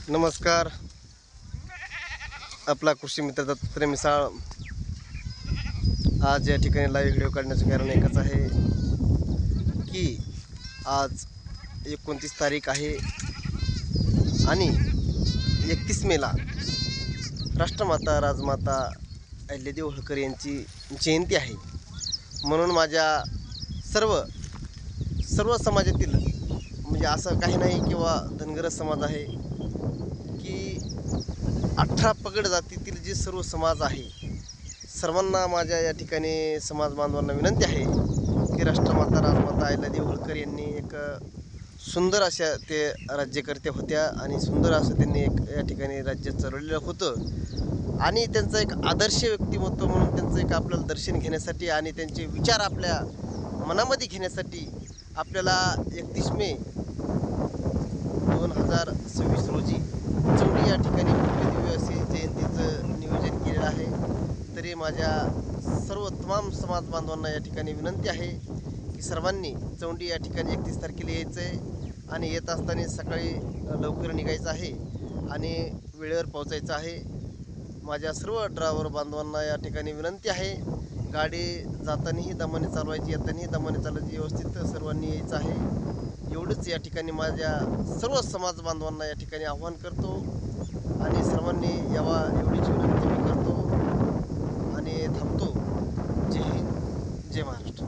नमस्कार. आपला कृषी मित्र दत्तात्रय मिसाळ आज या ठिकाणी लाईव्ह व्हिडिओ काढण्याचं कारण एकच आहे की आज 29 तारीख आहे आणि 31 मेला राष्ट्रमाता राजमाता अहिल्यादेवी होळकर यांची जयंती आहे. म्हणून माझ्या सर्व समाजातील, म्हणजे असं काही नाही किंवा धनगर समाज आहे की 18 पगड जातीतील जे सर्व समाज आहे, सर्वांना माझ्या या ठिकाणी समाज बांधवांना विनंती आहे की राष्ट्रमाता राजमाता अहिल्यादेवी होळकर यांनी एक सुंदर अशा ते राज्यकर्त्या होत्या आणि सुंदर असं त्यांनी एक या ठिकाणी राज्य चालवलेलं होतं आणि त्यांचं एक आदर्श व्यक्तिमत्व म्हणून त्यांचं एक आपल्याला दर्शन घेण्यासाठी आणि त्यांचे विचार आपल्या मनामध्ये घेण्यासाठी आपल्याला 31 मे 2026 रोजी चौंडी या ठिकाणी भव्यदिव्य असे जयंतीचं नियोजन केलेलं आहे. तरी माझ्या तमाम समाज बांधवांना या ठिकाणी विनंती आहे की सर्वांनी चौंडी या ठिकाणी 31 तारखेला यायचं आहे आणि येत असताना सकाळी लवकर निघायचं आहे आणि वेळेवर पोहोचायचं आहे. माझ्या सर्व ड्रायव्हर बांधवांना या ठिकाणी विनंती आहे, गाडी जातानाही दमाने चालवायची, येतानाही दमाने चालवायची, व्यवस्थित सर्वांनी यायचं आहे. एवढंच या ठिकाणी माझ्या सर्व समाज बांधवांना या ठिकाणी आव्हान करतो आणि सर्वांनी यावा एवढीच विनंती मी करतो आणि थांबतो. जय हिंद, जय महाराष्ट्र.